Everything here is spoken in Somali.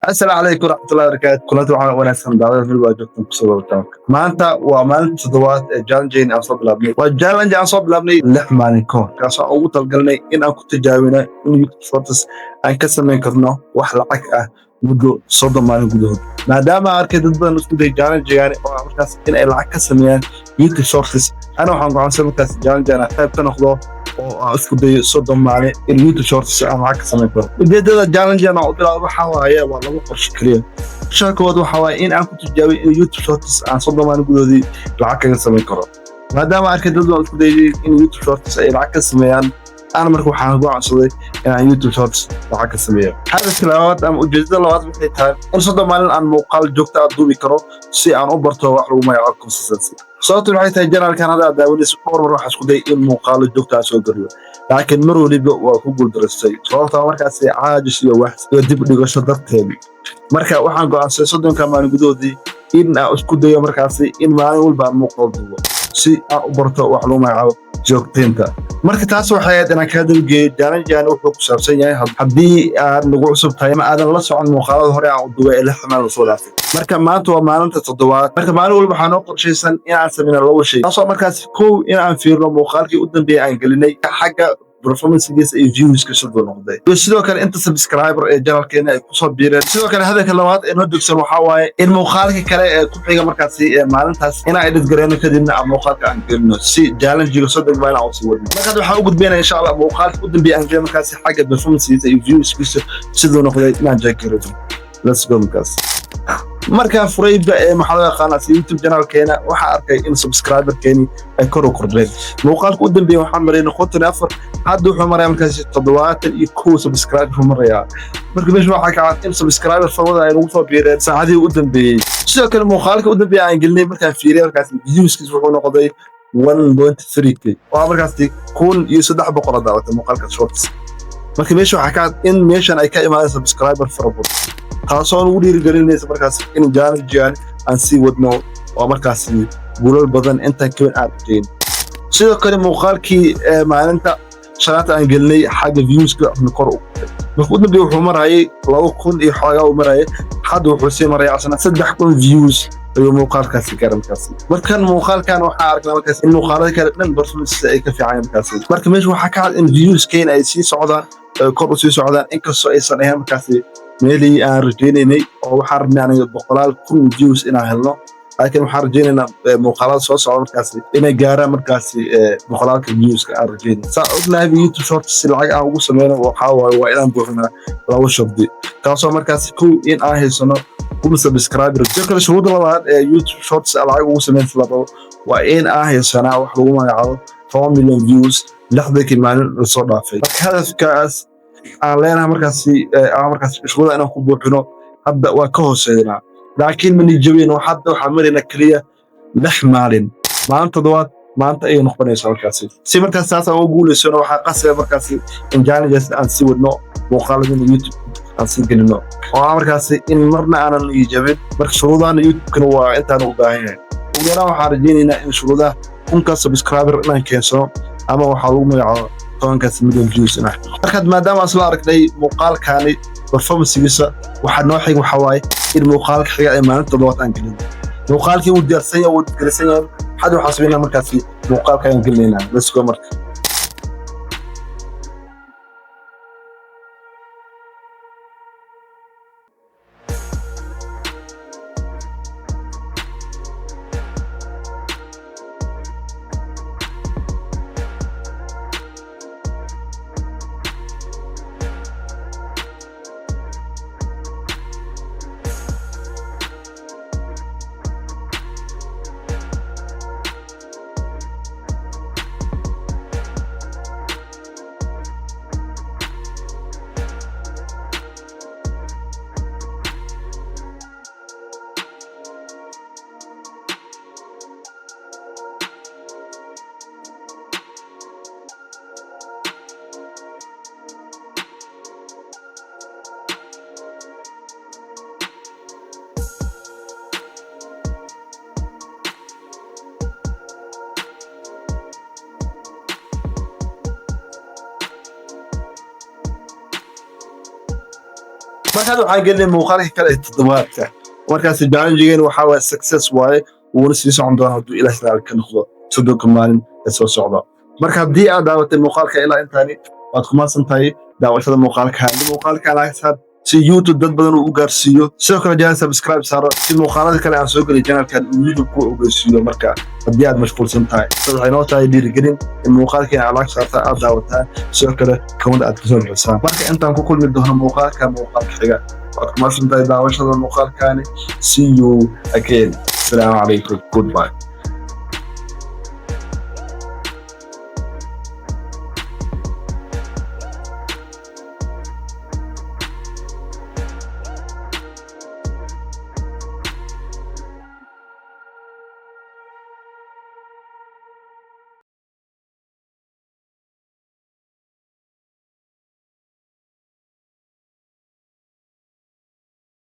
السلام عليكم ورحمة الله وبركاته. كلنا waxaan wanaagsan daawada meel waa joogtaan ku soo wadataan. Maanta waa maalinta toddobaad ee challenge aan soo bilaabnay. Waa challenge aan soo bilaabnay 6 maalin ka hor. Kaas oo ugu talgalnay in aan ku tijaabino in YouTube Shorts aan ka sameyn karno wax lacag ah muddo 30 maalin gudahood. Maadaama arkay dad badan isku day challenge gaari oo markaas in ay lacag ka sameeyaan YouTube Shorts. Ana waxaan go'aansaday markaas challenge aan qayb ka noqdo oo aan isku dayo 30 maalin in YouTube Shorts aan lacag ka sameyn karo. Ujeedada challenge aan u bilaabo waxa waaye waa laba qorshe kaliya. Shaqadood waxa waaye in aan ku tijaabiyo in YouTube Shorts aan 30 maalin gudahood lacag kaga sameyn karo. Maadaama arkay dad badan isku dayay in YouTube Shorts ay lacag ka sameeyaan أنا مركو حان go'aansaday inaan YouTube Shorts lacag ka sameeyo. Hadafka labaad ama ujeedada labaad waxay tahay in 30 maalin aan muuqaal joogto ah duubi karo si aan u barto wax lagu magacaabo consistency. Sababtu waxay tahay channel-kan hadda daawanayso dhowr mar waxaan isku day in muuqaal joogto ah soo geliyo. Laakiin mar waliba waa ku guuldareystay. Sababta markaas caajis iyo wax iyo dib u dhigasho darteed. Marka waxaan go'aansaday 30 maalin gudahoodii in aan isku dayo markaas in maalin walba aan muuqaal duubo si aan u barto wax lagu magacaabo joogteynta. marka taas waxay ahayd inaan ka dalgeeyo challenge-aan wuxuu ku saabsan yahay haddii aad nagu cusub tahay ma aadan la socon muuqaalada hore aan u duubay ee 6 maalin soo dhaafay. marka maanta waa maalinta toddobaad. marka maalin walba waxaan noo qorshaysan in aan sameyno laba shay. taasoo markaas kow in aan fiirno muuqaalkii u dambeeyay aan gelinay xagga performance-giisa iyo views-ka sidoo noqday. iyo sidoo kale inta subscriber ee channel-keena ay ku soo biireen. sidoo kale hadalka labaad ee noo degsan waxa waaye in muuqaalka kale ee ku xiga markaas ee maalintaas in ay edit gareeno kadibna aan muuqaalka aan gelino si challenge-ga soo degmay aan u sii wadno. marka waxaan u gudbeenaa insha Allah muuqaalka u dambeeyay aan gelin markaas xagga performance-giisa iyo views-kiisa sidoo noqday inaan check gareeno. Let's go markaas. marka furayba ee maxaa yaqaanaa YouTube channel-keena waxa arkay in subscriber-keeni ay kor u kordheen. muuqaalka u dambeeyay waxaan mareynay 54 hadda wuxuu marayaa markaas 71 subscriber marayaa. marka meesha waxa ka cad in subscriber fawada ay ugu soo biireen saacadii u dambeeyay. sidoo kale muuqaalka u dambeeyay aan gelinay markaan fiiriyay markaas views-kiisa wuxuu noqday 1.3k oo markaas 1300 daawatay muuqaalka shorts. marka meesha waxa ka cad in meeshan ay ka imaadeen subscriber fara badan. taasoo ugu dhiirigelinaysa markaas in challenge-aan aan sii wadno oo markaas guulal badan intaan ka aan arkayn. sidoo kale muuqaalkii maalinta shaqada aan gelinay xagga views-ka kor u kacay. marka u dambeeyay wuxuu marayay 2000 iyo xoogaa u marayay hadda wuxuu sii marayay asna 3000 views ayuu muuqaalkaasi gaaray markaas. markan muuqaalkan waxaa aragnaa markaas in muuqaalada kale dhan performance ay ka fiican markaas. marka meesha waxaa ka cad in views-keena ay sii socdaan kor u sii socdaan inkastoo aysan ahayn markaas meelii aan rajaynaynay oo waxaan rabnay aniga 100,000 views inaan helno. laakiin waxaan rajaynaynaa muuqaalada soo socda markaas inay gaaraan markaas 100,000 views-ka aan rajaynay. saa ognahay YouTube Shorts si lacag aan ugu sameyno waxaa waaye waa inaan buuxinaa laba shardi. taasoo markaas kow in aan haysano 1000 subscriber. sidoo kale shuruudda labaad ee YouTube Shorts lacag ugu sameynta labaad waa in aan haysanaa wax lagu magacaabo 10 million views 60 maalin soo dhaafay. marka hadafkaas aan leenahay markaas shuruuda inaan ku buuxino hadda waa ka hooseynaa. laakiin ma nijabeen hadda waxaan marayna kaliya 6 maalin. maalinta toddobaad maanta ayay noqonaysaa markaas. si markaas taas aan ugu guulaysano waxaa qasaya markaas in challenge aan sii wadno muuqaalada YouTube aan sii gelino. oo markaas in marna aanan nijabin. marka shuruudaana YouTube-kana waa intaan u baahan yahay. ugu yaraan waxaan rajaynaynaa in shuruudaha 1000 subscriber inaan keensano ama waxaa lagu magacaabo 10 million views inaan. markaad maadaama asla aragnay muuqaalkaani performance-giisa waxaa noo xig waxa waaye in muuqaalka xiga ee maalinta toddobaad aan gelin. muuqaalkii uu diyaarsan yahay uu gelisan yahay hadda waxaan sameynaa markaas muuqaalka aan gelinaynaa. Let's go marka. markaad waxaan gelinay muuqaalka kale ee toddobaadka markaas challenge-geen waxa waa success waaye wuuna sii socon doonaa hadduu ilaahay raali ka noqdo soddonka maalin ee soo socda marka haddii aad daawatay muuqaalka ilaa intaani waad ku mahadsan tahay daawashada muuqaalka alaagsaad si YouTube dad badan u gaarsiiyo sidoo kale jaan subscribe saaro si muuqaalada kale aan soo gelin channelkan YouTube ku ogeysiiyo marka haddii aad mashquulsan tahay waxay noo tahay dhiirigelin in muuqaalkeen alaag saarta aad daawataan sidoo kale comment aad kasoo bixisaan marka intaan ku kulmi doono muuqaalka xiga waad ku mahadsan tahay daawashada muuqaalkaani see you again. Assalamu alaikum. Goodbye.